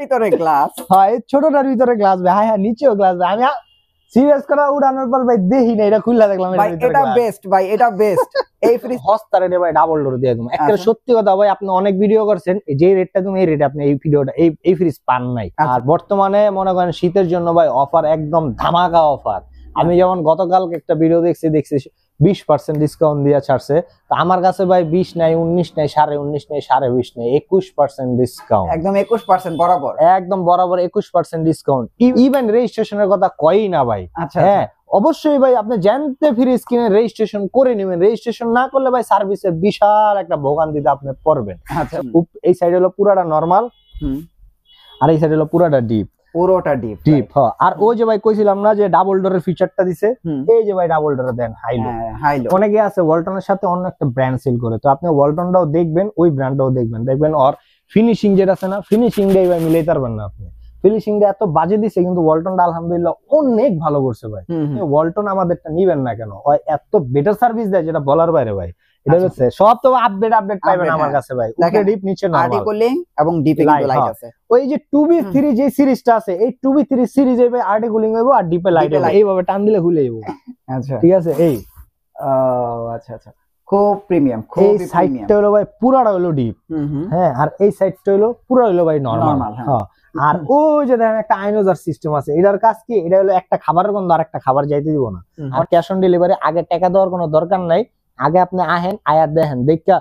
ভিতরে গ্লাস, হ্যাঁ এই ছোটটার ভিতরে গ্লাস ভাই, হ্যাঁ হ্যাঁ নিচেও গ্লাস ভাই। আমি সিরিয়াস করে উড়ানোর পর ভাই দেখি না, এটা খুললা দেখলাম ভাই এটা বেস্ট ভাই, এটা বেস্ট। এই ফ্রিজ হস্তারে ভাই ডাবল ডোর দিয়ে দেবো একটা। সত্যি কথা ভাই, আপনি অনেক ভিডিও করছেন, যে রেটটা তুমি এই রেটে আপনি এই ভিডিওটা এই ফ্রিজ পান নাই। আর বর্তমানে মনে করেন শীতের জন্য ভাই অফার একদম ধামাকা অফার। আমি যেমন গতকালকে একটা ভিডিও দেখছি 20% ডিসকাউন্ট দিয়ে ছাড়ছে, তো আমার কাছে ভাই 20 নাই, 19 নাই, 19.5 নাই, 20.5 নাই, 21% ডিসকাউন্ট, একদম 21% বরাবর, একদম বরাবর 21% ডিসকাউন্ট। ইভেন রেজিস্ট্রেশনের কথা কই না ভাই। হ্যাঁ অবশ্যই ভাই, আপনি জানতে ফ্রিজ কিনে রেজিস্ট্রেশন করে নেবেন। রেজিস্ট্রেশন না করলে ভাই সার্ভিসের বিশাল একটা ভোগান্তিতে আপনি পড়বেন। এই সাইড হলো পুরাটা নরমাল, আর এই সাইড হলো পুরাটা ডিপ, পুরোটা ডিপ ডিপ। হ্যাঁ, আর ওই যে ভাই কইছিলাম না যে ডাবল ডোরের ফিচারটা দিছে, এই যে ভাই ডাবল ডোরে দেন হাইলো। অনেকে আছে ওয়ালটনের সাথে অন্য একটা ব্র্যান্ড সেল করে, তো আপনি ওয়ালটনটাও দেখবেন, ওই ব্র্যান্ডটাও দেখবেন আর ফিনিশিং যেটা আছে না, ফিনিশিংটাই ভাই মিলাইতে পারবেন না আপনি। ফিনিশিংটা এত বাজে দিছে, কিন্তু ওয়ালটনটা আলহামদুলিল্লাহ অনেক ভালো করছে ভাই। ওয়ালটন আমাদেরটা নিবেন না কেন, এত বেটার সার্ভিস দেয় যেটা বলার বাইরে ভাই। এটা হচ্ছে সব তো আপডেট পাবেন আমার কাছে ভাই। উপরে ডিপ, নিচে নরমাল, আর্টিকুলিং এবং ডিপে কিন্তু লাইট আছে। ওই যে 2B3 যে সিরিজটা আছে, এই 2B3 সিরিজে ভাই আর্টিকুলিং হইবো আর ডিপে লাইট হবে, এইভাবে টান দিলে খুলে যাবে। আচ্ছা ঠিক আছে। এই আচ্ছা খুব প্রিমিয়াম, খুব এই সাইডটা হলো ভাই পুরাটা হলো ডিপ, হ্যাঁ, আর এই সাইডটা হলো পুরো হলো ভাই নরমাল। হ্যাঁ, আর ওই যে দেখেন একটা আইনোজার সিস্টেম আছে, এটার কাজ কি, এটা হলো একটা খাবারের গন্ধ আর একটা খাবার যাইতে দিব না। আর ক্যাশ অন ডেলিভারি, আগে টাকা দেওয়ার কোনো দরকার নাই। আগে আপনি আহেন, আয়ার দেখেন, দেখা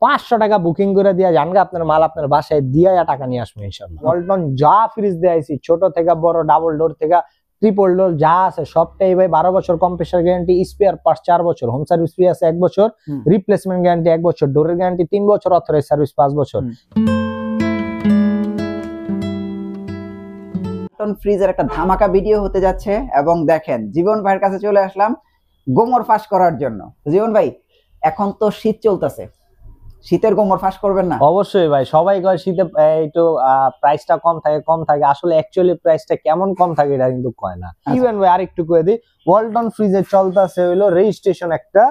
500 টাকা বুকিং করে দিয়া জানগা, আপনার মাল আপনার বাসায় দিয়া টাকা নিয়ে আসবে ইনশাআল্লাহ। ওয়ালটন যা ফ্রিজ দিয়েছি, ছোট থেকে বড়, ডাবল ডোর থেকে ট্রিপল ডোর যা আছে সবটাই ভাই 12 বছর কম্প্রেসার গ্যারান্টি, স্পেয়ার পার্টস 4 বছর, হোম সার্ভিস ফ্রি আছে 1 বছর, রিপ্লেসমেন্ট গ্যারান্টি 1 বছর, ডোরের গ্যারান্টি 3 বছর, অথরাইজ সার্ভিস 5 বছর। ফ্রিজের একটা ধামাকা ভিডিও হতে যাচ্ছে, এবং দেখেন জীবন ভাইয়ের কাছে চলে আসলাম গোমর ফাঁস করার জন্য। জীবন ভাই, এখন তো শীত চলতেছে, শীতের গোমর ফাঁস করবেন না? অবশ্যই ভাই, সবাই কয় শীতে একটু প্রাইসটা কম থাকে, আসলে অ্যাকচুয়ালি প্রাইসটা কেমন কম থাকে এটা কিন্তু কয় না। ইভেন ভাই আরেকটু কয়ে দিই, ওয়ালটন ফ্রিজে চলতেছে হইলো রেজিস্ট্রেশন একটা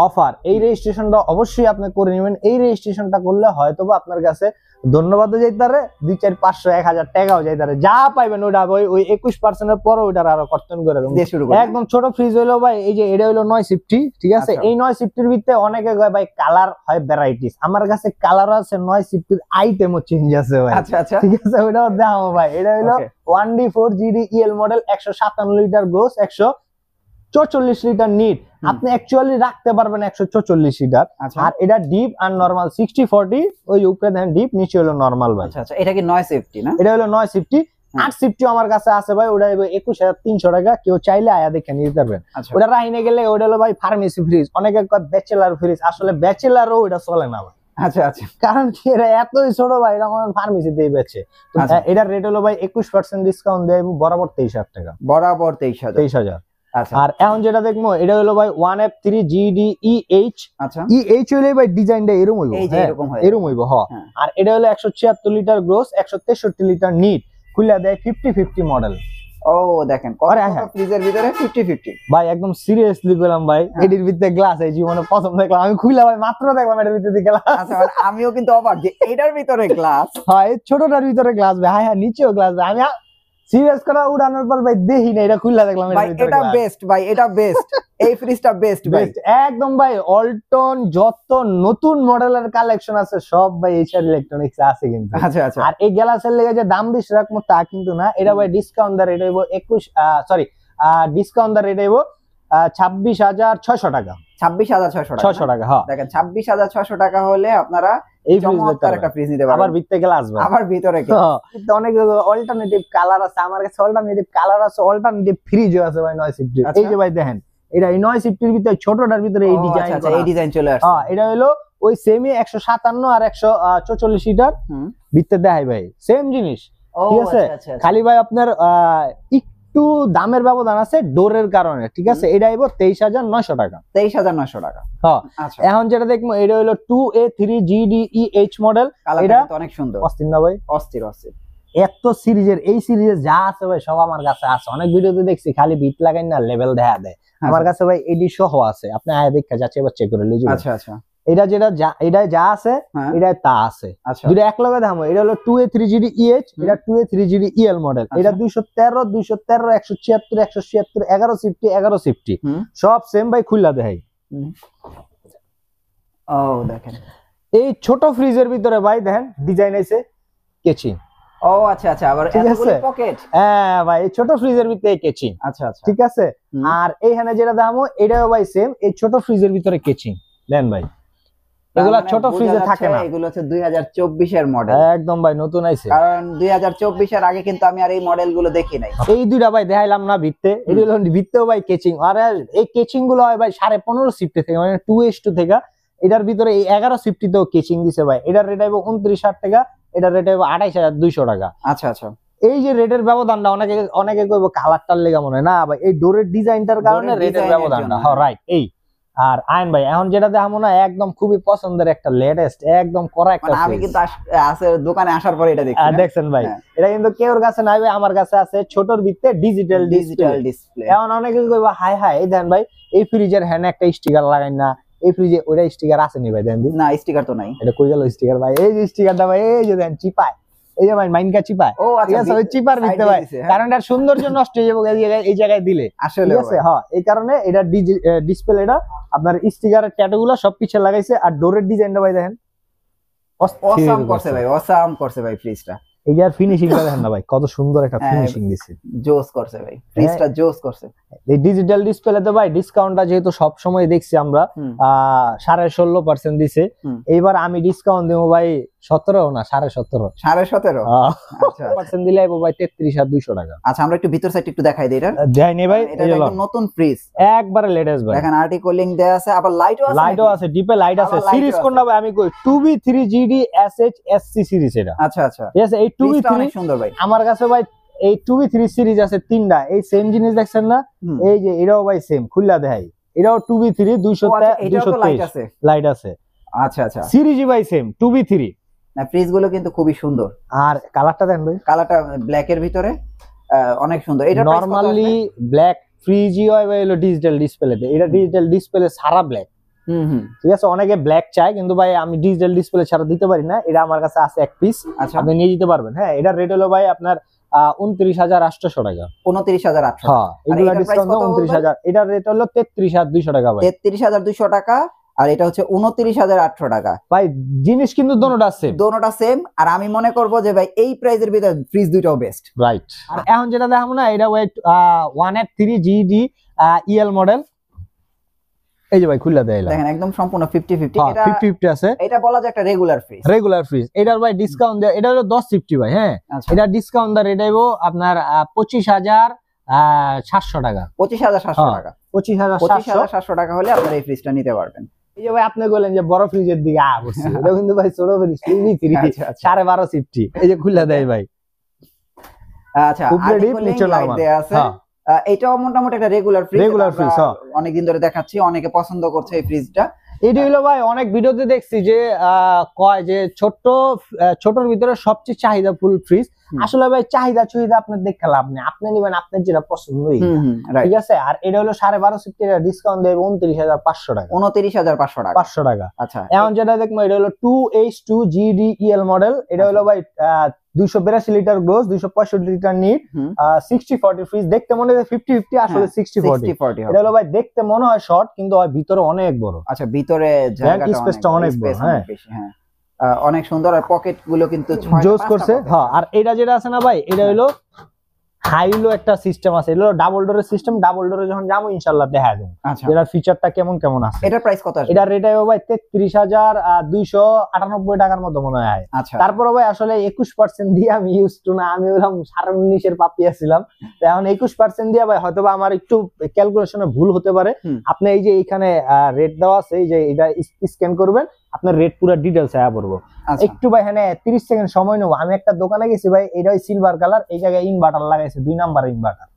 অফার। এই রেজিস্ট্রেশনটা অবশ্যই আপনি করে নেবেন। এই রেজিস্ট্রেশনটা করলে হয়তোবা আপনার কাছে ধন্যবাদও যাইতে পারে, 2, 4, 500, 1000 টাকাও যাইতে পারে, যা পাইবেন ওইটা ওই 21% পরে ওইটার আরো কর্তন করে একদম ছোট ফ্রিজ হইলো ভাই। এই যে এটা হইলো 950, ঠিক আছে। এই 950 ভিতরে অনেকে কয় ভাই কালার হয় ভ্যারাইটিস, আমার কাছে কালার আছে, 950 আইটেমও চেঞ্জ আছে ভাই। আচ্ছা ঠিক আছে, ওইটাও দেখাবো ভাই। এটা হইলো 1D4 GDEL model, 157 litre gross, 144 litre NEET. আপনি অ্যাকচুয়ালি রাখতে পারবেন 144 লিটার। আর এটা ডিপ আর নরমাল 60-40, ওই উপরে দেখেন ডিপ, নিচে হলো নরমাল ভাই। আচ্ছা, এটা কি 950 না? এটা হলো 950। 850 আমার কাছে আছে ভাই, ওটা 21,300 টাকা, কেউ চাইলে আয়া দেখে নিতে পারবেন। ওটা রাইনে গেলে ওটা হলো ভাই ফার্মেসি ফ্রিজ, অনেকে কয় ব্যাচেলার ফ্রিজ, আসলে ব্যাচেলারও ওটা চলে না ভাই। আচ্ছা, কারণ কি এরা এতই ছোট ভাই, এটা ফার্মেসিতেই বেচে। এটার রেট হলো ভাই 21% ডিসকাউন্ট দেয়, বরাবর 23,000 টাকা, বরাবর 23,000। আর এখন যেটা দেখবো, এটা হলো ভাই 1F3 GDEH। আচ্ছা, EH হইলে ভাই ডিজাইনটা এরকম হইবো, এরকম হইবো। হ্যাঁ, আর এটা হলো 176 লিটার গ্রোস, 163 লিটার নিট, খুলে দেয় 50-50 মডেল। ও দেখেন ফ্রিজের ভিতরে 50-50 ভাই, একদম সিরিয়াসলি বললাম ভাই, এটির ভিতরে গ্লাস এই জীবনে প্রথম দেখলাম আমি, খুলে ভাই মাত্র দেখলাম এটার ভিতরে গ্লাস। আচ্ছা, আমিও কিন্তু অবাক যে এটার ভিতরে গ্লাস। হ্যাঁ, ছোটটার ভিতরে গ্লাস ভাই, হ্যাঁ নিচেও গ্লাস ভাই। আমি সিরিয়াস করে উড়ানোর পর ভাই দেখি না, এটা খুলে দেখলাম ভাই, এটা বেস্ট ভাই, এটা বেস্ট। এই ফ্রিজটা বেস্ট ভাই, একদম ভাই। ওয়ালটন যত নতুন মডেলের কালেকশন আছে সব ভাই এইচআর ইলেকট্রনিক্স আছে কিন্তু। আচ্ছা, আর এই গ্লাসের লেগে যে দাম বেশি রাখবো তা কিন্তু না, এটা ভাই ডিসকাউন্ট দর রেট হইবো ডিসকাউন্ট দর রেট হইবো 26,600 টাকা। 26,600 টাকা। হ্যাঁ, দেখেন 26,600 টাকা হলে আপনারা এই একটা ফ্রিজ নিতে পারবেন। আবার ভিতরে গ্লাস ভাই, আবার ভিতরে কিন্তু অনেক অল্টারনেটিভ কালার আছে, আমার কাছে অল্টারনেটিভ কালার আছে, অল্টারনেটিভ ফ্রিজও আছে ভাই 950। এই যে ভাই দেখেন, এটা এই 950 এর ভিতরে ছোটটার ভিতরে এই ডিজাইন। আচ্ছা, এই ডিজাইন চলে আসছে। হ্যাঁ, এটা হলো ওই সেমই 157 আর 144 লিটার ভিতরে দেখাই ভাই, সেম জিনিস। ঠিক আছে, খালি ভাই আপনার একটু দামের ব্যবধান আছে ডোরের কারণে। ঠিক আছে, এটা আইবো 23,900 টাকা। 23,900 টাকা। হ্যাঁ, এখন যেটা দেখবো, এটা হলো 2A3 GDEH মডেল। এটা অনেক সুন্দর, অস্থির না ভাই? অস্থির। এত সিরিজের, এই সিরিজে যা আছে ভাই সব আমার কাছে আছে। অনেক ভিডিওতে দেখছি খালি বিট লাগাই না, লেভেল দেখা দেয়। আমার কাছে ভাই এডি সহ আছে, আপনি আয়া দেখা যাচ্ছে, এবার চেক করে লিখে। আচ্ছা, এটা এটা যা আছে এটাই তা আছে। দুটো এক লগে দাম। এটা হলো 2A 3GD EH, এটা 2A 3GD EL মডেল। এটা 213 176 176 11 সিফটি 11 সিফটি সব সেম ভাই, খুললা দেখাই। ও দেখেন এই ছোট ফ্রিজের ভিতরে ভাই দেখেন ডিজাইন আছে কেচিং। ও আচ্ছা আচ্ছা, আবার এতগুলো পকেট। হ্যাঁ ভাই, এই ছোট ফ্রিজের ভিতরে কেচিং। আচ্ছা আচ্ছা, ঠিক আছে। আর এইখানে যেটা দামও এটাও ভাই সেম, এই ছোট ফ্রিজের ভিতরে কেচিং দেন ভাই। এগুলা ছোট ফ্রিজে থাকে না, এগুলো হচ্ছে 2024 এর মডেল। একদম ভাই নতুন আইছে, কারণ 2024 এর আগে কিন্তু আমি আর এই মডেল গুলো দেখি নাই। এই দুইটা ভাই দেখাইলাম না ভিত্তে, এগুলো ভিত্তেও ভাই কেচিং। আর এই কেচিং গুলো হয় ভাই 15.5 সিফটি থেকে, মানে 2:2 থেকে। এটার ভিতরে এই 11 সিফটিতেও কেচিং দিছে ভাই। এটার রেট হবে 29,000 টাকা, এটার রেট হবে 28,200 টাকা। আচ্ছা আচ্ছা, এই যে রেটের ব্যবধানটা অনেকে কইবো কালারটার লেগা মনে হয় না ভাই, এই ডোরের ডিজাইনটার কারণে রেটের ব্যবধানটা। হ্যাঁ রাইট। এই আর আইন ভাই এখন যেটা দেখাবো না, একদম খুবই পছন্দের একটা লেটেস্ট একদম করা একটা, আমি কিন্তু দোকানে আসার পরে এটা দেখছি। দেখছেন ভাই, এটা কিন্তু কেউর কাছে নাই ভাই, আমার কাছে আছে ছোটর ভিতরে ডিজিটাল ডিসপ্লে। এখন অনেকে কইবো হাই হাই, এই দেন ভাই এই ফ্রিজের হ্যানে একটা স্টিকার লাগাই না, এই ফ্রিজে ওইটা স্টিকার আছে নি ভাই? দেন না, স্টিকার তো নাই। এটা কই গেল স্টিকার ভাই? এই যে স্টিকারটা ভাই, এই যে দেন চিপায়, এই যে ভাই মাইনকা চিপায়। ও আচ্ছা, ওই চিপার ভিতরে ভাই, কারণ এর সৌন্দর্য নষ্ট হয়ে যাবে এই জায়গায় দিলে। আসলে ঠিক আছে, হ্যাঁ এই কারণে এটা ডিসপ্লে, এটা আপনার স্টিকারের ট্যাটুগুলো সব পিছে লাগাইছে। আর ডোরের ডিজাইনটা ভাই দেখেন অসাম করছে ভাই, অসাম করছে ভাই ফ্রিজটা। এই যে ফিনিশিংটা দেখেন না ভাই, কত সুন্দর একটা ফিনিশিং দিছে, জোস করছে ভাই ফ্রিজটা, জোস করছে। এই ডিজিটাল ডিসপ্লেতে ভাই ডিসকাউন্টটা যেহেতু সব সময় দেখছি আমরা 16.5% দিছে, এইবার আমি ডিসকাউন্ট দেবো ভাই 17 না 17.5 17% দিলে ভাই 33,200 টাকা। আচ্ছা, আমরা একটু ভিতর সাইড একটু দেখাই দিই। এটা দেখাই নেই ভাই, এটা একদম নতুন ফ্রিজ, একবারে লেটেস্ট ভাই। দেখেন আর্টিকুলিং দেয়া আছে, আবার লাইটও আছে, ডিপে লাইট আছে। সিরিজ কোনটা ভাই আমি কই 2B3GD SH SC সিরিজ এটা। আচ্ছা আচ্ছা, ঠিক আছে। এই 2B3 অনেক সুন্দর ভাই। আমার কাছে ভাই এই 2B3 সিরিজ আছে তিনটা, এই সেম জিনিস দেখছেন না? এই যে এটাও ভাই সেম, খুললা দেখাই। এটাও 2B3 223 লাইট আছে। আচ্ছা আচ্ছা, সিরিজই ভাই সেম 2B3। না, ফ্রিজ গুলো কিন্তু খুবই সুন্দর। আর কালারটা দেন ভাই, কালারটা ব্ল্যাক এর ভিতরে অনেক সুন্দর। এটা নরমালি ব্ল্যাক ফ্রিজই হয় ভাই, হলো ডিজিটাল ডিসপ্লেতে। এটা ডিজিটাল ডিসপ্লে সারা ব্ল্যাক। ঠিক আছে, অনেকে ব্ল্যাক চায় কিন্তু ভাই আমি ডিজিটাল ডিসপ্লে ছাড়া দিতে পারি না। এটা আমার কাছে আছে এক পিস, আপনি নিয়ে যেতে পারবেন। হ্যাঁ, এটার রেট হলো ভাই আপনার 29,800 টাকা। 29,800। হ্যাঁ, এগুলা ডিসকাউন্ট 29,000। এটার রেট হলো 33,200 টাকা ভাই। 33,200 টাকা, আর এটা হচ্ছে 29,800 টাকা ভাই। জিনিস কিন্তু দোনোটা সেম। আর আমি মনে করবো যে ভাই এই প্রাইজের ভিতরে ফ্রিজ দুইটাও বেস্ট। রাইট। আর এখন যেটা দেখাবো না, এটা ওয়েট 183GD EL মডেল। এই যে ভাই খুললা দেয়, দেখেন একদম সম্পূর্ণ 50-50। এটা 50-50 আছে। এটা বলা যায় একটা রেগুলার ফ্রিজ। এটার ভাই ডিসকাউন্ট দেয়, এটা হলো 1050 ভাই। হ্যাঁ, এটা ডিসকাউন্ট দা রেট আইবো আপনার 25,700 টাকা। 25,700 টাকা। 25,700 টাকা হলে আপনারা এই ফ্রিজটা নিতে পারবেন। এই যে ভাই আপনি বললেন যে বড় ফ্রিজের দিকে বসছে, এটা কিন্তু ভাই ছোট ফ্রিজ 12.5 সিফটি। এই যে খুললা দেয় ভাই। আচ্ছা, লাইট দেয়া আছে। এটাও মোটামুটি একটা রেগুলার ফ্রিজ। অনেকদিন ধরে দেখাচ্ছি, অনেকে পছন্দ করছে এই ফ্রিজটা। এটা হলো ভাই অনেক ভিডিওতে দেখছি যে কয় যে ছোটর ভিতরে সবচেয়ে চাহিদাফুল ফ্রিজ। আসলে ভাই চাহিদা আপনার দেখে লাভ নেই, আপনি নিবেন আপনার যেটা পছন্দ। ঠিক আছে। আর এটা হলো 12.5 সিফটি, ডিসকাউন্ট দেবে 29,500 টাকা। 29,500 টাকা। আচ্ছা, এখন যেটা দেখবো এটা হলো 2H2GD EL মডেল। এটা হলো ভাই 282 litre gross, 265 litre NEET, 60-40 fridge. দেখতে মনে হয় 50-50, আসলে 60-40। এটা হলো ভাই দেখতে মনে হয় শর্ট, কিন্তু ভিতরে অনেক বড়। আচ্ছা, ভিতরে স্পেসটা অনেক বড়। হ্যাঁ, অনেক সুন্দর। আর পকেট গুলো কিন্তু জোস করছে। হ্যাঁ, আর এটা যেটা আছে না ভাই, এটা হলো হাইলো একটা সিস্টেম আছে। এটা হলো ডাবল ডোরের সিস্টেম। ডাবল ডোরে যখন যাবো ইনশাআল্লাহ দেখা দেব এটা ফিচারটা কেমন আছে। এটার প্রাইস কত আসবে? এটার রেট ভাই 33,298 টাকার মতো মনে হয়। আচ্ছা, তারপরে ভাই আসলে 21% দিয়ে আমি ইউজ টু না, আমি বললাম 19.5 পাপিয়া ছিলাম। এখন 21% দিয়ে ভাই হয়তোবা আমার একটু ক্যালকুলেশনে ভুল হতে পারে। আপনি এই যে এইখানে রেট দেওয়া আছে, এই যে এটা স্ক্যান করবেন, আপনার রেট পুরো ডিটেইলস আয়া পড়বো। একটু ভাই হ্যাঁ 30 সেকেন্ড সময় নেবো। আমি একটা দোকানে গেছি ভাই, এটাই সিলভার কালার, এই জায়গায় ইনভার্টার লাগাইছে 2 নাম্বার ইনভার্টার।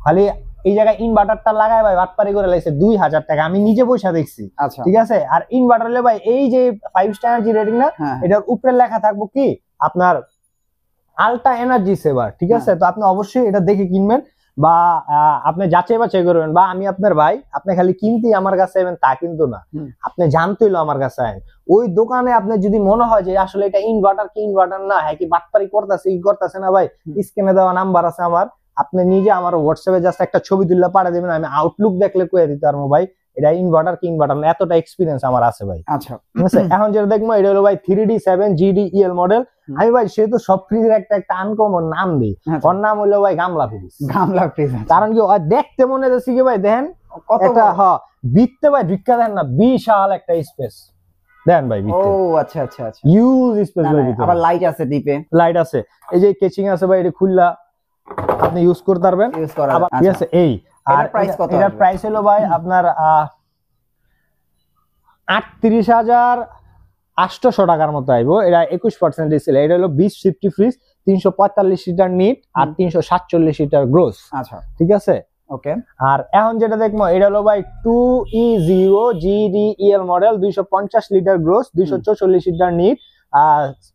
খালি এই জায়গায় ইনভার্টারটা লাগায় ভাই বাটপারি করে লাইছে 2,000 টাকা। আমি নিজে পয়সা দেখছি। ঠিক আছে। আর ইনভার্টারে ভাই এই যে 5 স্টার এনার্জি রেটিং না, এটার উপরে লেখা থাকবো কি আপনার আলট্রা এনার্জি সেভার। ঠিক আছে, তো আপনি অবশ্যই এটা দেখে কিনবেন। বা আপনি যাচাই বাছাই করবেন, বা আমি আপনার ভাই, আপনি খালি কিনতেই আমার কাছে আইবেন তা কিন্তু না, আপনি জানতে হইলো আমার কাছে আইন। ওই দোকানে আপনি যদি মনে হয় যে আসলে এটা ইনভার্টার কি ইনভার্টার না, হ্যাঁ কি বাটপারি করতেছে কি করতেছে না, ভাই স্ক্রিনে দেওয়া নাম্বার আছে আমার, আপনি নিজে আমার হোয়াটসঅ্যাপে জাস্ট একটা ছবি তুললে পাঠিয়ে দিবেন, আমি আউটলুক দেখলে কয়ে দিতে পারবো ভাই এটা ইনভার্টার কি ইনভার্টার না, এতটা এক্সপিরিয়েন্স আমার আছে ভাই। আচ্ছা ঠিক আছে, এখন যেটা দেখবো এটা হলো ভাই 3D7 GDEL মডেল। আমি ভাই সেহেতু সব ফ্রিজের একটা আনকমন নাম দিই, ওর নাম হলো ভাই গামলা ফ্রিজ। গামলা ফ্রিজ কারণ কি দেখতে মনে হচ্ছে কি ভাই, দেখেন এটা বিটতে ভাই ঢুকা দেন না, বিশাল একটা স্পেস দেন ভাই। ও আচ্ছা আচ্ছা আচ্ছা, ইউজ স্পেস ভাই, আবার লাইট আছে, ডিপে লাইট আছে, এই যে কেচিং আছে ভাই, এটা খুললা আপনি ইউজ করতে পারবেন। ঠিক আছে, এই আর প্রাইস কত? এটার প্রাইস হলো ভাই আপনার 38,800 টাকার মতো আইবো। এটা 21% ডিসেল। এটা হলো 2050 ফ্রিজ, 345 লিটার নিট আর 347 লিটার গ্রোস। আচ্ছা ঠিক আছে, ওকে। আর এখন যেটা দেখবো এটা হলো ভাই 2E0 GDEL model, 250 litre gross, 244 litre net,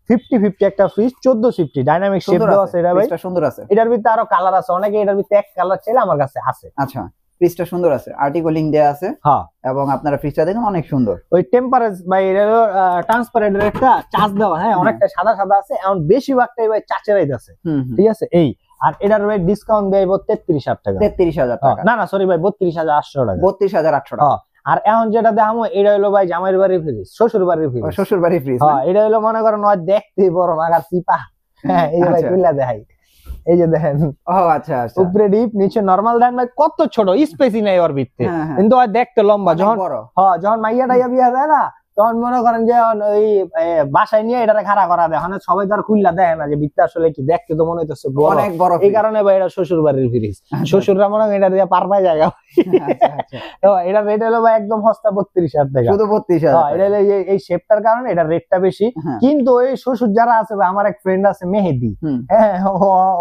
50-50 একটা ফ্রিজ, 1450 ডাইনামিক শেপ দেওয়া আছে। এটা ভাই সুন্দর আছে, এটার ভিতরে আরো কালার আছে, অনেকে এটার ভিতরে এক কালার চাইলে আমার কাছে আছে। আচ্ছা, ফ্রিজটা সুন্দর আছে, আর্টিকেলিং দেয়া আছে, হ্যাঁ, এবং আপনারা ফ্রিজটা দেখুন অনেক সুন্দর। ওই টেম্পারেচার ভাই এটা হলো ট্রান্সপারেন্টের একটা চার্জ দেওয়া, হ্যাঁ অনেকটা সাদা সাদা আছে, এখন বেশিরভাগটাই ভাই চাচেরাই আছে। ঠিক আছে, এই আর এটার ভাই ডিসকাউন্ট দেব 33,000 টাকা। 33,000 টাকা না না সরি ভাই 32,800 টাকা। 32,800 টাকা। আর এখন যেটা দেখামো এটা হলো ভাই জামাইর বাড়ির ফ্রিজ, শ্বশুর বাড়ির ফ্রিজ। শ্বশুর বাড়ির ফ্রিজ, হ্যাঁ এটা হলো মনে করেন ওই দেখতে বড় মাগার চিপা, হ্যাঁ এই যে ভাই খুলে দেখাই, এই যে দেখেন। ও আচ্ছা আচ্ছা, উপরে ডিপ নিচে নরমাল দেন ভাই, কত ছোট স্পেসই নাই ওর ভিতরে, কিন্তু ওই দেখতে লম্বা। যখন যখন মাইয়া টাইয়া বিয়া যায় না, তখন মনে করেন যে ওই বাসায় নিয়ে এটারে খাড়া করা দেয়, মানে সবাই তার খুললা দেয় না যে ভিতরে আসলে কি, দেখতে তো মনে হইতেছে অনেক বড়। এই কারণে ভাই এটা শ্বশুর বাড়ির ফ্রিজ, শ্বশুররা মনে হয় এটা দিয়ে পার পায় জায়গা। এটা রেট হলো ভাই একদম সস্তা, 32,000 টাকা, শুধু 32,000। এটা হলো এই শেপটার কারণে এটা রেটটা বেশি। কিন্তু ওই শ্বশুর যারা আছে ভাই, আমার এক ফ্রেন্ড আছে মেহেদি, হ্যাঁ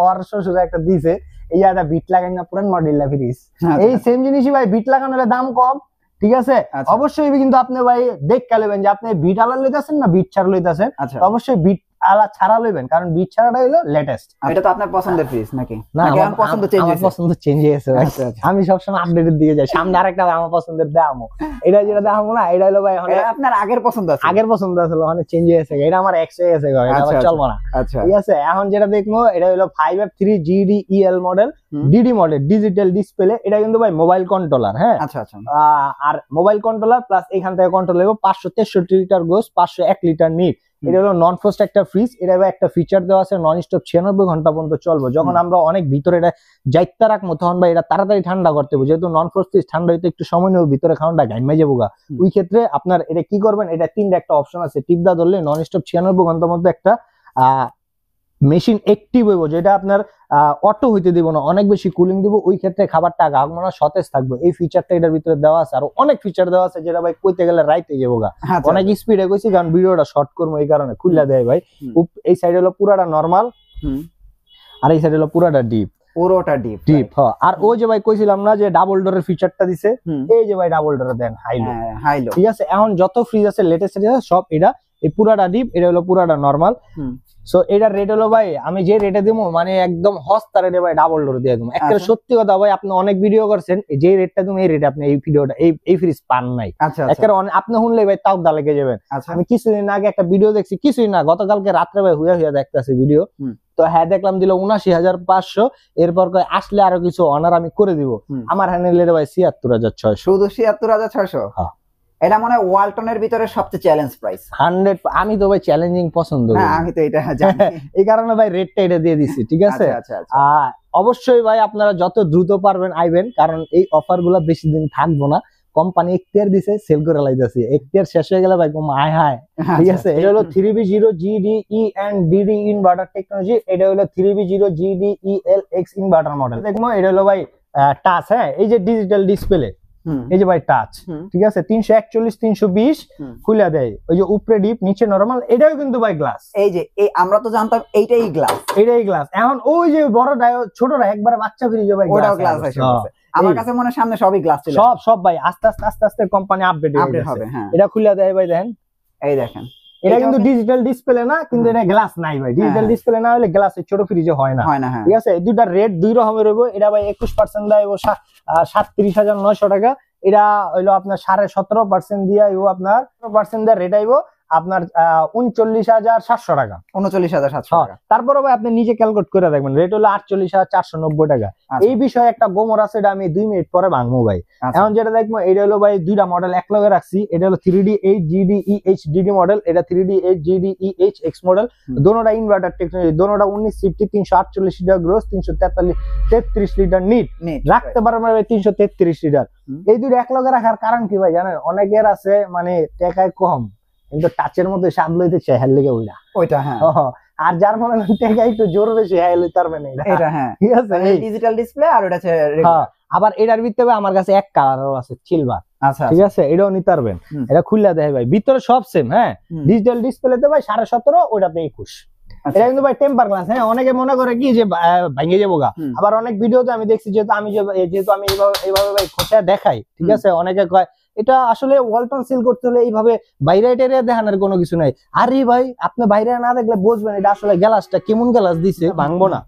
ওর শ্বশুর একটা দিছে এই একটা বিট লাগাই না, পুরান মডেল ফ্রিজ, এই সেম জিনিসই ভাই বিট লাগানো হলে দাম কম। ঠিক আছে, অবশ্যই কিন্তু আপনি ভাই দেখে নেবেন যে আপনি বিট আলা লইতেছেন না বিট ছাড়া লইতেছেন। অবশ্যই বিট আলা ছাড়া লইবেন, কারণ বিট ছাড়াটা হলো লেটেস্ট। এটা তো আপনার পছন্দের ফ্রিজ নাকি? না, আমার পছন্দ চেঞ্জ হয়েছে। আমার পছন্দ চেঞ্জ হয়েছে ভাই, আমি সব সময় আপডেটের দিকে যাই। সামনে আরেকটা আমার পছন্দের দামও, এটা যেটা দামও না, এটা হলো ভাই আপনার আগের পছন্দ আছে, আগের পছন্দ আছে, মানে চেঞ্জ হয়েছে, এটা আমার এক্স হয়ে গেছে, এটা আবার চলবো না। আচ্ছা ঠিক আছে, এখন যেটা দেখবো এটা হলো 5F3 GDEL model, DD model, digital display. এটা কিন্তু ভাই মোবাইল কন্ট্রোলার, হ্যাঁ আচ্ছা আচ্ছা, আর মোবাইল কন্ট্রোলার প্লাস এখান থেকে কন্ট্রোল হবে। 563 লিটার গ্রোস, 501 লিটার নিট। এটা হলো নন ফ্রস্ট একটা ফ্রিজ। এটা একটা ফিচার দেওয়া আছে নন স্টপ 96 ঘন্টা পর্যন্ত চলবে। যখন আমরা অনেক ভিতরে এটা যাইতে রাখবো, তখন ভাই এটা তাড়াতাড়ি ঠান্ডা করতে হবে, যেহেতু নন ফ্রস্ট ঠান্ডা হইতে একটু সময় নেবে, ভিতরে খাওয়াটা গাইমে যাবো গা। ওই ক্ষেত্রে আপনার এটা কি করবেন, এটা তিনটা একটা অপশন আছে, টিপদা ধরলে নন স্টপ 96 ঘন্টার মধ্যে একটা মেশিন অ্যাক্টিভ হইব, যেটা আপনার অটো হইতে দিব না, অনেক বেশি কুলিং দিব। ওই ক্ষেত্রে খাবারটা আগমনা সতেজ থাকবে। এই ফিচারটা এটার ভিতরে দেওয়া আছে, আর অনেক ফিচার দেওয়া আছে, যেটা ভাই কইতে গেলে রাইতে যাবো গা। অনেক স্পিডে কইছি, কারণ ভিডিওটা শর্ট করবো, এই কারণে খুললা দেয় ভাই। এই সাইড হলো পুরাটা নরমাল, আর এই সাইড হলো পুরাটা ডিপ, পুরোটা ডিপ ডিপ। হ্যাঁ, আর ওই যে ভাই কইছিলাম না যে ডাবল ডোরের ফিচারটা দিছে, এই যে ভাই ডাবল ডোরে দেন হাইলো হাইলো। ঠিক আছে, এখন যত ফ্রিজ আছে লেটেস্ট সব এটা, এই পুরাটা ডিপ, এটা হলো পুরাটা নরমাল। সো এটার রেট হলো ভাই, আমি যে রেটে দেবো মানে একদম সস্তা রেটে ভাই ডাবল ডোর দিয়ে দেবো। একটা সত্যি কথা ভাই, আপনি অনেক ভিডিও করছেন, যে রেটটা তুমি এই রেটে আপনি এই ভিডিওটা এই ফ্রিজ পান নাই। একটা আপনি শুনলে ভাই তাও দা লেগে যাবেন। আমি কিছুদিন আগে একটা ভিডিও দেখছি, কিছুই না গতকালকে রাত্রে ভাই হুয়া দেখতেছি ভিডিও, তো হ্যাঁ দেখলাম দিল 79,500। এরপর আসলে আরো কিছু অনার আমি করে দিব। আমার হ্যান্ডেল ভাই 76,600, শুধু 76,600। এটা মনে হয় ওয়ালটনের ভিতরে সবচেয়ে চ্যালেঞ্জ প্রাইস 100। আমি তো ভাই চ্যালেঞ্জিং পছন্দ করি, আমি তো এটা জানি, এই কারণে ভাই রেটটা এটা দিয়ে দিছি। ঠিক আছে, অবশ্যই ভাই আপনারা যত দ্রুত পারবেন আইবেন, কারণ এই অফার গুলা বেশি দিন থাকবো না। কোম্পানি এখতিয়ার দিছে, সেল করে লাইতাছি, এখতিয়ার শেষ হয়ে গেলে ভাই আয় হায়। ঠিক আছে, এটা হলো 3B0 GDE and DD inverter technology. এটা হলো 3B0 GDELX ইনভার্টার মডেল। দেখবো এটা হলো ভাই টাচ, হ্যাঁ এই যে ডিজিটাল ডিসপ্লে, এই যে ভাই টাচ। ঠিক আছে, 341 320 খুলে দেয়। ওই যে উপরে ডিপ নিচে নরমাল, এটাও কিন্তু ভাই গ্লাস। এই যে আমরা তো জানতাম এইটাই গ্লাস, এটাই গ্লাস। এখন ওই যে বড়টা ছোটটা একবারে বাচ্চা ফ্রিজ ভাই ওটাও গ্লাস আসে। আমার কাছে মনে হয় সামনে সবই গ্লাস ছিল, সব ভাই আস্তে আস্তে কোম্পানি আপডেট হবে। হ্যাঁ, এটা খুলে দেয় ভাই, দেখেন এই দেখেন এটা কিন্তু ডিজিটাল ডিসপ্লে না, কিন্তু এটা গ্লাস নাই ভাই। ডিজিটাল ডিসপ্লে না হলে গ্লাসের ছোট ফ্রিজে হয় না, ঠিক আছে। দুইটা রেট দুই রকমের হইব। এটা ভাই 21% দেয় 37,900 টাকা। এটা হইলো আপনার 17.5% দিয়ে আপনার 0% দিয়ে রেট আইব আপনার 39,700 টাকা। 39,700 টাকা। তারপরে ভাই আপনি নিজে ক্যালকুলেট করে দেখবেন, রেট হলো 48,490 টাকা। এই বিষয়ে একটা গোমর আছে, এটা আমি 2 মিনিট পরে ভাঙবো ভাই। এখন যেটা দেখবো, এটা হলো ভাই দুইটা মডেল এক লগে রাখছি। এটা হলো 3D8GDEHDD মডেল, এটা 3D8GDEHX মডেল। দোনোটা ইনভার্টার টেকনোলজি, দোনোটা 1950, 348 লিটার গ্রোস, 333 লিটার নিট রাখতে পারবেন ভাই 333 লিটার। এই দুটো এক লগে রাখার কারণ কি ভাই জানেন? অনেকের আছে মানে টাকায় কম কিন্তু টাচের মধ্যে স্বাদ লইতে চাই, হেল লেগে ওইটা হ্যাঁ। আর যার মনে টাকা একটু জোর বেশি হেল লইতে পারবে না এটা, হ্যাঁ ঠিক আছে। ডিজিটাল ডিসপ্লে আর এটা আবার এটার ভিতরে আমার কাছে এক কালারও আছে, সিলভার। আচ্ছা ঠিক আছে, এটাও নিতে পারবেন। এটা খুললা দেয় ভাই, ভিতরে সব সেম। হ্যাঁ, ডিজিটাল ডিসপ্লেতে ভাই 17.5, ওটাতে 21। এটা কিন্তু ভাই টেম্পার গ্লাস। হ্যাঁ, অনেকে মনে করে কি যে ভেঙে যাবো গা। আবার অনেক ভিডিওতে আমি দেখছি, যেহেতু আমি এইভাবে ভাই খোঁচা দেখাই, ঠিক আছে, অনেকে কয় এটা আসলে ওয়ালটন সিল করতে হলে এইভাবে বাইরে টেরে দেখানোর কোনো কিছু নাই। আরে ভাই, আপনি বাইরে না দেখলে বুঝবেন এটা আসলে গ্লাসটা কেমন গ্লাস দিছে, ভাঙবো না।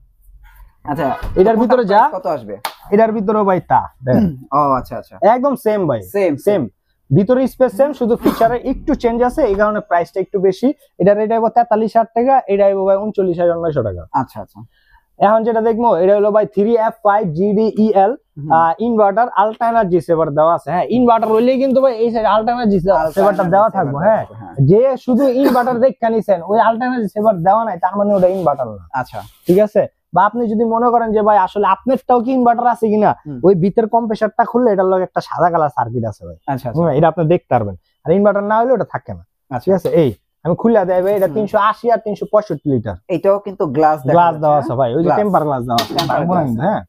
আচ্ছা, এটার ভিতরে যা কত আসবে? এটার ভিতরে ভাই তা ও আচ্ছা আচ্ছা, একদম সেম ভাই, সেম ভিতরে স্পেস সেম, শুধু ফিচারে একটু চেঞ্জ আছে, এই কারণে প্রাইসটা একটু বেশি। এটা রেট আইবো 43,000 টাকা, এটা আইবো ভাই 39,900 টাকা। আচ্ছা আচ্ছা, এখন যেটা দেখবো, এটা হলো ভাই 3F5GDEL ইনভার্টার আল্ট্রা এনার্জি সেভার দেওয়া আছে। হ্যাঁ, ইনভার্টার হইলেই কিন্তু ভাই এই সাইড আল্ট্রা এনার্জি সেভারটা দেওয়া থাকবে। হ্যাঁ, যে শুধু ইনভার্টার দেখে নিছেন, ওই আল্ট্রা এনার্জি সেভার দেওয়া নাই, তার মানে ওটা ইনভার্টার না। আচ্ছা ঠিক আছে। বা আপনি যদি মনে করেন যে ভাই আসলে আপনারটাও কি ইনভার্টার আছে কিনা, ওই ভিতর কম্প্রেসারটা খুললে এটার লগে একটা সাদা কালার সার্কিট আছে ভাই। আচ্ছা, এটা আপনি দেখতে পারবেন। আর ইনভার্টার না হলে ওটা থাকে না, ঠিক আছে। এই আমি খুলে দেয় ভাই, এটা 380 আর 365 লিটার। এটাও কিন্তু গ্লাস দেওয়া আছে ভাই, ওই যে টেম্পার গ্লাস দেওয়া আছে। হ্যাঁ,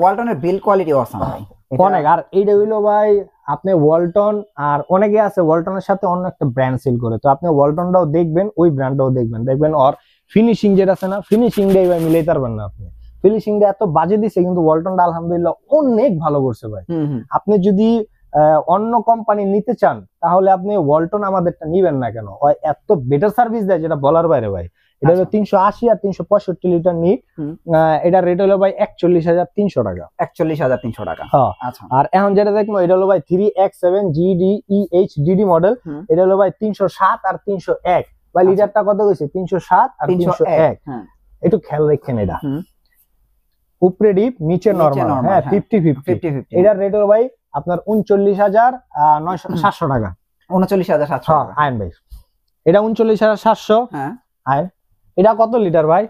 ওয়ালটনের বিল কোয়ালিটি অসাম ভাই, অনেক। আর এইটা হইলো ভাই আপনি ওয়ালটন, আর অনেকে আছে ওয়ালটনের সাথে অন্য একটা ব্র্যান্ড সেল করে, তো আপনি ওয়ালটনটাও দেখবেন, ওই ব্র্যান্ডটাও দেখবেন। আর ফিনিশিং যেটা আছে না, ফিনিশিংটাই ভাই মিলাইতে পারবেন না আপনি। ফিনিশিংটা এত বাজে দিছে, কিন্তু ওয়ালটনটা আলহামদুলিল্লাহ অনেক ভালো করছে ভাই। আপনি যদি অন্য কোম্পানি নিতে চান, তাহলে আপনি ওয়ালটন আমাদেরটা নিবেন না কেন, এত বেটার সার্ভিস দেয় যেটা বলার বাইরে ভাই। এটা হলো 380 আর 365 লিটার নিট। এটা রেট হলো ভাই 41,300 টাকা। 41,300 টাকা। আচ্ছা, আর এখন যেটা দেখবো, এটা হলো ভাই 3X7GDEHDD মডেল। এটা হলো ভাই 307 আর 301 ভাই। লিটারটা কত কইছে? 307 আর 301। একটু খেয়াল রাখেন, এটা উপরে ডিপ নিচে নরমাল। হ্যাঁ, 50-50। এটার রেট হলো ভাই আপনার 39,700 টাকা। 39,700। আইন ভাই, এটা 39,700। হ্যাঁ, আইন। এটা কত লিটার ভাই?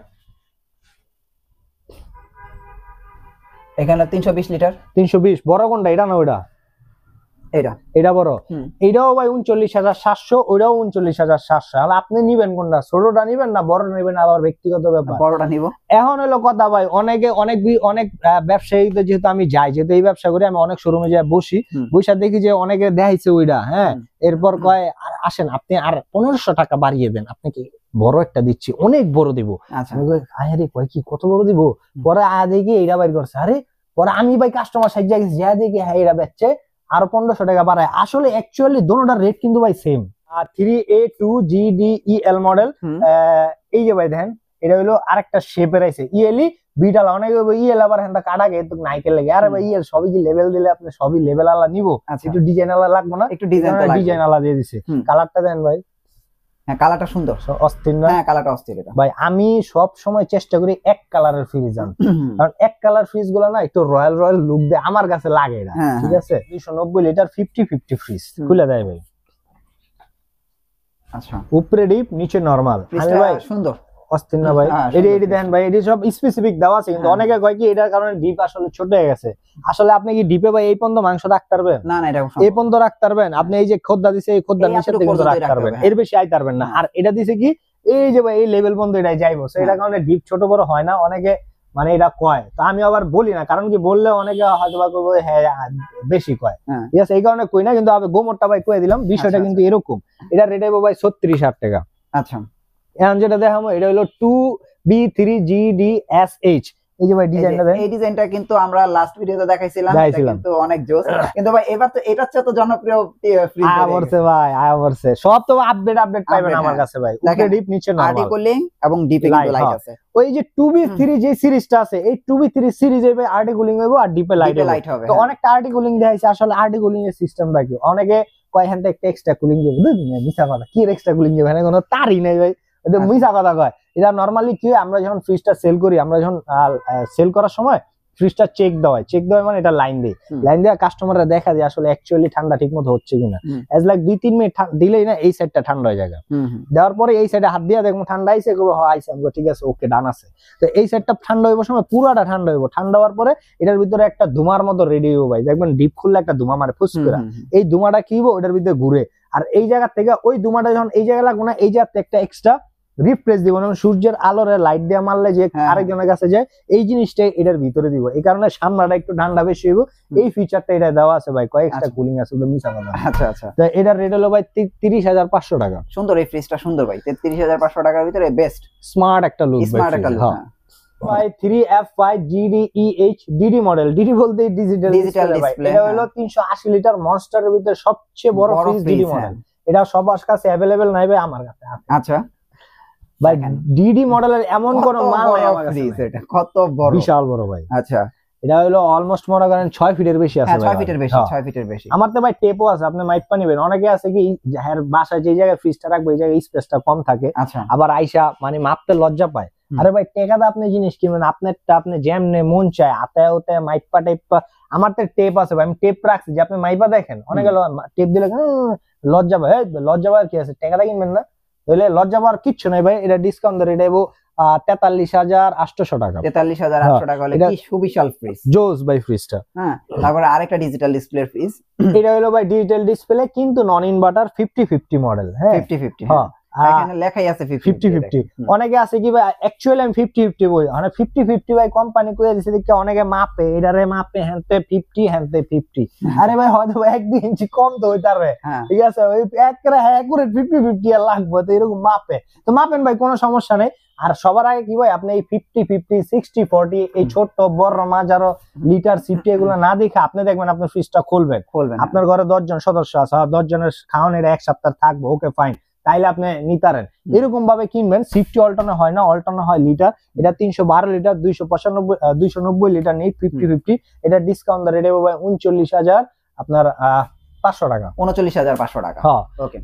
এখানে 320 লিটার। 320। বড় কোনটা, এটা না ওইটা? এটা বড়। এটাও ভাই 39,700, ওইটাও 39,700। আর আপনি নিবেন কোনটা? ছোটটা নিবেন না বড়টা নিবেন? আবার ব্যক্তিগত ব্যাপার। বড়টা নিব। এখন হলো কথা ভাই, অনেক ব্যবসায়ীতে যেহেতু আমি যাই, যেহেতু এই ব্যবসা করি, আমি অনেক শোরুমে যাই বসি, দেখি যে অনেকে দেখাইছে ওইটা। হ্যাঁ, এরপর কয় আসেন আপনি আর 1500 টাকা বাড়িয়ে দেন, আপনাকে বড় একটা দিচ্ছি, অনেক বড় দিব। আরে কয় কি কত বড় দিব? পরে দেখি এইটা বাইর করছে। আরে পরে আমি ভাই কাস্টমার সাইজে গেছি, যা দেখি হ্যাঁ এটা বেচছে, আরো 1500 টাকা বাড়ায়। আসলে অ্যাকচুয়ালি দোনোটার রেট কিন্তু ভাই সেম। 3A2GDEL model. এই যে ভাই দেখেন, এটা হলো আরেকটা শেপের আছে, ইএলই বিটাল। অনেকে ইএল আবার হ্যাঁ কাটা গে তো নাইকেল লাগে। আরে ভাই ইএল সবই কি লেভেল দিলে আপনি সবই লেভেল আলা নিবো? একটু ডিজাইন আলা লাগবে না? একটু ডিজাইন আলা দিয়ে দিছে। কালারটা দেন ভাই। হ্যাঁ, কালারটা সুন্দর, অস্থির না? হ্যাঁ, কালারটা অস্থির। এটা ভাই আমি সব সময় চেষ্টা করি এক কালারের ফ্রিজ আনতে, কারণ এক কালার ফ্রিজ গুলো না একটু রয়্যাল লুক দেয়, আমার কাছে লাগে এটা। ঠিক আছে, 290 লিটার 50-50 ফ্রিজ খুলে দেয় ভাই। আচ্ছা, উপরে ডিপ নিচে নরমাল। ভাই সুন্দর, অস্থির না ভাই? এডি দেন ভাই, এডি সব স্পেসিফিক দেওয়া আছে, কিন্তু অনেকে কয় কি এটার কারণে ডিপ আসলে ছোট হয়ে গেছে। আসলে আপনি কি ডিপে ভাই এই পর্যন্ত মাংস রাখতে পারবেন? না না, এটা এই পর্যন্ত রাখতে পারবেন। আপনি এই যে খোদ্দা দিছে, এই খোদ্দার নিচে কিন্তু রাখতে পারবেন, এর বেশি আইতে পারবেন না। আর এটা দিছে কি এই যে ভাই এই লেভেল পর্যন্ত এটাই যাইবো, এটার কারণে ডিপ ছোট বড় হয় না। অনেকে মানে এটা কয়, তো আমি আবার বলি না, কারণ কি বললে অনেকে হয়তো বা কইবে হ্যাঁ বেশি কয়। ঠিক আছে, এই কারণে কই না, কিন্তু আমি গোমরটা ভাই কয়ে দিলাম। বিষয়টা কিন্তু এরকম। এটা রেট আইবো ভাই 36,000 টাকা। আচ্ছা, এখন যেটা দেখাবো, এটা হলো 2B3GDSH। এই যে ভাই ডিজাইনটা দেন, এই ডিজাইনটা কিন্তু আমরা লাস্ট ভিডিওতে দেখাইছিলাম, এটা কিন্তু অনেক জোস। কিন্তু ভাই এবার তো এটা হচ্ছে তো জনপ্রিয় ফ্রিজ আয়াবরছে ভাই, আয়াবরছে সব তো আপডেট পাবেন আমার কাছে ভাই। উপরে ডিপ নিচে নরমাল, আরটি কুলিং এবং ডিপে কিন্তু লাইট আছে। ওই যে 2B3 যে সিরিজটা আছে, এই 2B3 সিরিজে ভাই আরটি কুলিং হইবো আর ডিপে লাইট হবে। তো অনেকটা আরটি কুলিং দেখাইছে, আসলে আরটি কুলিং এর সিস্টেম রাখি অনেকে কয় হ্যাঁ একটা এক্সট্রা কুলিং দেব, মিছা কথা, কি এক্সট্রা কুলিং দেব, এখানে কোনো তারই নাই ভাই, এটা মিছা কথা কয়। এটা নরমালি কি, আমরা যখন ফ্রিজটা সেল করি, আমরা যখন সেল করার সময় ফ্রিজটা চেক দেওয়া মানে এটা লাইন দিয়ে কাস্টমাররা দেখা যায় আসলে অ্যাকচুয়ালি ঠান্ডা ঠিক মতো হচ্ছে কিনা। এজ লাইক 2-3 মিনিট দিলেই না এই সাইডটা ঠান্ডা হয়ে যায়, দেওয়ার পরে এই সাইডে হাত দিয়ে দেখবো ঠান্ডা আইছে, আইছে ঠিক আছে ওকে ডান আছে। তো এই সাইডটা ঠান্ডা হইবার সময় পুরাটা ঠান্ডা হইব, ঠান্ডা হওয়ার পরে এটার ভিতরে একটা ধুমার মতো রেডি হইব ভাই, দেখবেন ডিপ খুললে একটা ধুমা মারে ফুস করে, এই ধুমাটা কি হইব ওটার ভিতরে ঘুরে, আর এই জায়গা থেকে ওই ধুমাটা যখন এই জায়গায় লাগবে না, এই জায়গাতে একটা এক্সট্রা রিফ্রেশ দিব, যেমন সূর্যের আলোরে লাইট দিয়ে মারলে যে আরেকজনের কাছে যায়, এই জিনিসটাই এটার ভিতরে দিব, এই কারণে সামনাটা একটু ঠান্ডা বেশি হইব। এই ফিচারটা এটা দেওয়া আছে ভাই, কয়েকটা কুলিং আছে, ওটা মিছা কথা। আচ্ছা আচ্ছা, তো এটার রেট হলো ভাই 30,500 টাকা। সুন্দর এই ফ্রিজটা, সুন্দর ভাই, 33,500 টাকার ভিতরে বেস্ট স্মার্ট একটা লুক, স্মার্ট একটা লুক। ভাই 3F5 GDEH DD model, DD বলতে ডিজিটাল ডিসপ্লে, এটা হলো 380 লিটার মনস্টারের ভিতরে সবচেয়ে বড় ফ্রিজ ডিডি মডেল। এটা সবার কাছে अवेलेबल নাই ভাই, আমার কাছে আছে। আচ্ছা ভাই ডিডি মডেলের এমন কোন মাল নাই আমার কাছে, এটা কত বড়, বিশাল বড় ভাই। আচ্ছা এটা হলো অলমোস্ট মনে করেন 6 ফিটের বেশি আছে ভাই, 6 ফিটের বেশি, 6 ফিটের বেশি। আমার তো ভাই টেপও আছে, আপনি মাইপা নেবেন। অনেকে আছে কি যার বাসায় যে জায়গায় ফ্রিজটা রাখবে এই জায়গায় স্পেসটা কম থাকে, আবার আইসা মানে মাপতে লজ্জা পায়। আরে ভাই টেকাদা আপনি জিনিস কিনবেন, আপনারটা আপনি যেমনে মন চায় আতায় ওতে মাইপা টেপা, আমার তো টেপ আছে ভাই, আমি টেপ রাখছি যে আপনি মাইপা দেখেন। অনেকে টেপ দিলে লজ্জা পায়, লজ্জা পাওয়ার কি আছে, টেকাদা কিনবেন না, তাহলে লজ্জা পাওয়ার কিচ্ছু নাই ভাই। এটা ডিসকাউন্ট ধরে এটা 43,800 টাকা, 43,800 টাকা হলে কি সুবিশাল ফ্রিজ, জোস ভাই ফ্রিজটা। হ্যাঁ, তারপরে আরেকটা ডিজিটাল ডিসপ্লে ফ্রিজ, এটা হলো ভাই ডিজিটাল ডিসপ্লে কিন্তু নন ইনভার্টার 50-50 মডেল। হ্যাঁ 50-50, হ্যাঁ এখানে লেখাই আছে 50-50। অনেকে আছে কি ভাই অ্যাকচুয়ালি আমি 50-50 বলি, মানে 50-50 ভাই কোম্পানি কইয়া দিছে দেখে অনেকে মাপে, এটারে মাপে হ্যানতে 50 হ্যানতে 50। আরে ভাই হয়তো 1-2 ইঞ্চি কম তো হইতারে, ঠিক আছে, ওই একবারে একুরেট 50-50 আর লাগবে, তো এরকম মাপে তো মাপেন ভাই, কোনো সমস্যা নেই। আর সবার আগে কি ভাই, আপনি এই 50-50 60-40 এই ছোট বড় মাঝারো লিটার সিফটি এগুলো না দেখে আপনি দেখবেন আপনার ফ্রিজটা খুলবেন, আপনার ঘরে 10 জন সদস্য আছে, 10 জনের খাওয়ানোর এক সপ্তাহ থাকবে, ওকে ফাইন, তাইলে আপনি নিতারেন। এরকম ভাবে কিনবেন, সিফটি অল্টারনেট হয় না, অল্টারনেট হয় লিটার। এটা 312 লিটার 290 লিটার নেই 50-50। এটা ডিসকাউন্ট রেট হবে 39,000 আপনার 500 টাকা, 39,500 টাকা। হ্যাঁ ওকে।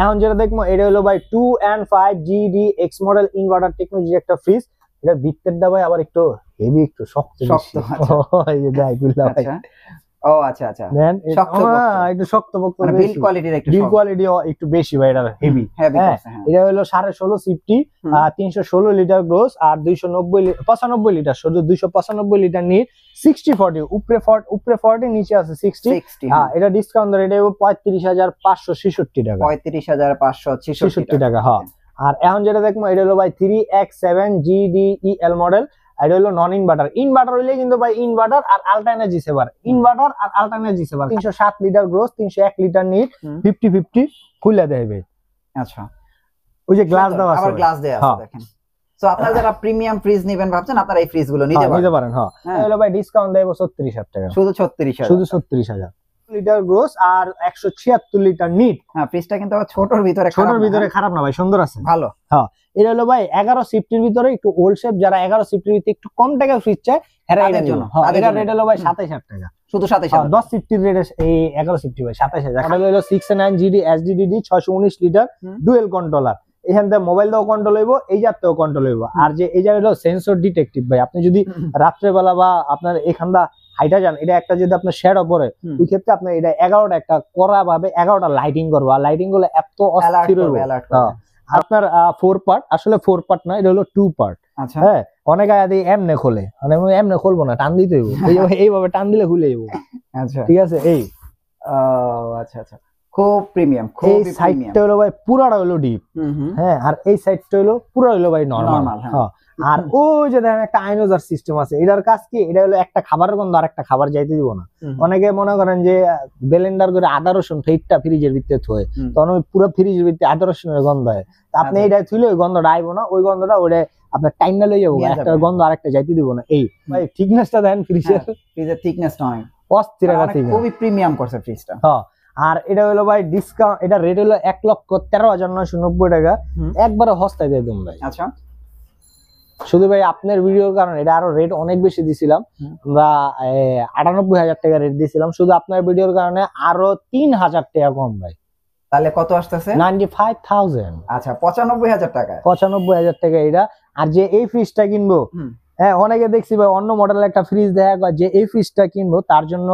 এখন যেটা দেখবো এটা হলো ভাই 2N5 GDX model inverter technology একটা ফ্রিজ। এটা ভিতরটা ভাই আবার একটু হেভি, একটু শক্ত। এই যে দেখ বিল্লা ভাই, ও আচ্ছা আচ্ছা, দেন একটু শক্ত পক্ত, মানে বিল্ড কোয়ালিটির একটু বিল্ড কোয়ালিটি একটু বেশি ভাই, এটা হেভি। এটা হলো 16.5 সিফটি, 316 লিটার গ্রোস, আর 295 লিটার, শুধু 295 লিটার নিট, 60-40 উপরে 40 নিচে আছে 60। হ্যাঁ, এটা ডিসকাউন্ট রেট 35,566 টাকা, 35,566 টাকা। হ্যাঁ, আর এখন যেটা দেখবো এটা হলো ভাই 3X7 GDEL মডেল। এটা হলো নন ইনভার্টার। ইনভার্টার হইলে কিন্তু ভাই ইনভার্টার আর আল্ট্রা এনার্জি সেভার, ইনভার্টার আর ultra energy saver. 307 litre gross, 301 litre net, 50-50 খুলে দেবে। আচ্ছা, ওই যে গ্লাস দেওয়া আছে, আবার গ্লাস দেওয়া আছে দেখেন। সো আপনারা যারা প্রিমিয়াম ফ্রিজ নেবেন ভাবছেন, আপনারা এই ফ্রিজ গুলো নিতে পারেন। হ্যাঁ, হলো ভাই ডিসকাউন্ট দেব 36,000 টাকা, শুধু 36,000, শুধু 36,000 লিটার গ্রোস আর 176 লিটার নিট। হ্যাঁ, ফ্রিজটা কিন্তু ছোটর ভিতরে খারাপ না ভাই, সুন্দর আছে, ভালো। হ্যাঁ, এটা হলো ভাই 11 সিফটির ভিতরে একটু ওল্ড শেপ, যারা 11 সিফটির ভিতরে একটু কম টাকা ফ্রিজ চায় এর জন্য। এটা রেট হলো ভাই 27,000 টাকা, শুধু 27,000। 10 সিফটির রেট এই 11 সিফটি ভাই 27,000। মডেল হলো 609 GD SDDD 619 litre dual controller. এখান থেকে মোবাইল দিয়েও কন্ট্রোল হইব, এই জাতেও কন্ট্রোল হইব। আর যে এই জায়গা হলো সেন্সর ডিটেকটিভ ভাই, আপনি যদি রাত্রে বেলা বা আপনার এখানটা হাইটা যান, এটা একটা যদি আপনার শেড উপরে, ওই ক্ষেত্রে আপনার এটা 11টা একটা করা ভাবে 11টা লাইটিং করবো, আর লাইটিং গুলো এত অস্থির হইব। আপনার 4 পার্ট, আসলে 4 পার্ট না, এটা হলো 2 পার্ট। আচ্ছা, হ্যাঁ, অনেক আগে এমনে খোলে, মানে এমনে খুলবো না, টান দিতে হইব, এইভাবে টান দিলে খুলে যাবো। আচ্ছা, ঠিক আছে। এই আচ্ছা আচ্ছা, খুব প্রিমিয়াম, খুব এই সাইডটা হলো ভাই পুরাটা হলো ডিপ। হ্যাঁ, আর এই সাইডটা হলো পুরো হলো ভাই নরমাল। হ্যাঁ, আর ওই যে দেখেন একটা আইনোজার সিস্টেম আছে, এটার কাজ কি, এটা হলো একটা খাবারের গন্ধ আর একটা খাবার যাইতে দিব না। অনেকে মনে করেন যে ব্লেন্ডার করে আদা রসুন ফেটটা ফ্রিজের ভিতরে থয়ে, তখন ওই পুরো ফ্রিজের ভিতরে আদা রসুনের গন্ধ হয়। আপনি এইটা থুলে ওই গন্ধটা আইবো না, ওই গন্ধটা ওটা আপনার টাইনা লই যাবো, একটা গন্ধ আরেকটা যাইতে দিব না। এই ভাই থিকনেসটা দেন ফ্রিজের, ফ্রিজের থিকনেসটা অনেক অস্থির আছে, খুবই প্রিমিয়াম করছে ফ্রিজটা। হ্যাঁ আর এটা হলো ভাই ডিসকাউন্ট, এটা রেট হলো 1,13,990 টাকা, একবারে সস্তায় দিয়ে দিন ভাই। আচ্ছা শুধু ভাই আপনার ভিডিওর কারণে এটা আরো রেট অনেক বেশি দিছিলাম আমরা, 98,000 টাকা রেট দিছিলাম, শুধু আপনার ভিডিওর কারণে আরো 3,000 টাকা কম ভাই। তাহলে কত আসতেছে? 95,000। আচ্ছা 95,000 টাকা, 95,000 টাকা এটা। আর যে এই ফ্রিজটা কিনবো, হ্যাঁ অনেকে দেখছি ভাই অন্য মডেলের একটা ফ্রিজ দেখা যায়, যে এই ফ্রিজটা কিনবো তার জন্য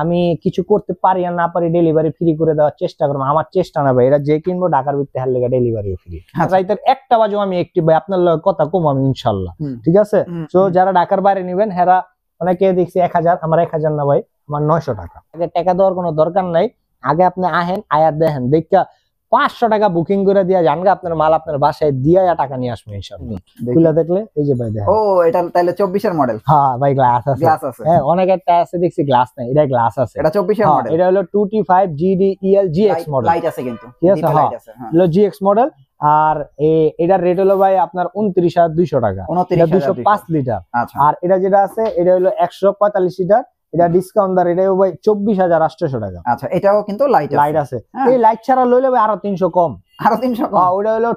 আমি কিছু করতে পারি আর না পারি ডেলিভারি ফ্রি করে দেওয়ার চেষ্টা করবো। আমার চেষ্টা না ভাই, এটা যে কিনবো ঢাকার ভিতরে হার লেগে ডেলিভারি ফ্রি। রাইতের 1টা বাজে আমি একটি ভাই আপনার কথা কম আমি ইনশাল্লাহ, ঠিক আছে? তো যারা ঢাকার বাইরে নিবেন হেরা অনেকে দেখছি 1,000, আমার 1,000 না ভাই, আমার 900 টাকা। আগে টাকা দেওয়ার কোনো দরকার নাই, আগে আপনি আহেন আয়ার দেখেন, দেখা 500 টাকা বুকিং করে দিয়া জানগা, আপনার মাল আপনার বাসায় দিয়া টাকা নিয়ে আসবেন ইনশাআল্লাহ। খুলে দেখলে এই যে ভাই দেখেন, ও এটা তাহলে 24 এর মডেল। হ্যাঁ ভাই গ্লাস আছে, গ্লাস আছে, হ্যাঁ অনেক একটা আছে দেখছি গ্লাস নাই, এটা গ্লাস আছে, এটা 24 এর মডেল। এটা হলো 2T5 GDEL GX model, light আছে কিন্তু, ঠিক আছে? হ্যাঁ হলো GX মডেল। আর এটার রেট হলো ভাই আপনার 29,200 টাকা, 205 লিটার। আর এটা যেটা আছে এটা হলো 145 লিটার, এটা ডিসকাউন্ট দর, এটা ভাই 24,800 টাকা। আচ্ছা এটাও কিন্তু লাইট আছে, এই লাইট ছাড়া লইলে ভাই আরো 300 কম, আরো 300 কম। ওটা হলো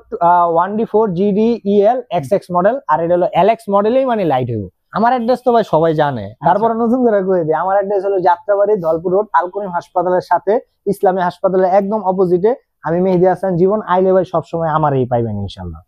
1D4 GDEL XX মডেল, আর এটা হলো LX মডেলেই মানে লাইট হইব। আমার অ্যাড্রেস তো ভাই সবাই জানে, তারপরে নতুন করে কই দিই, আমার অ্যাড্রেস হলো যাত্রাবাড়ি ধলপুর রোড, আলকুনিম হাসপাতালের সাথে, ইসলামী হাসপাতালের একদম অপোজিটে। আমি মেহেদী হাসান জীবন, আইলে ভাই সবসময় আমারই পাইবেন ইনশাআল্লাহ।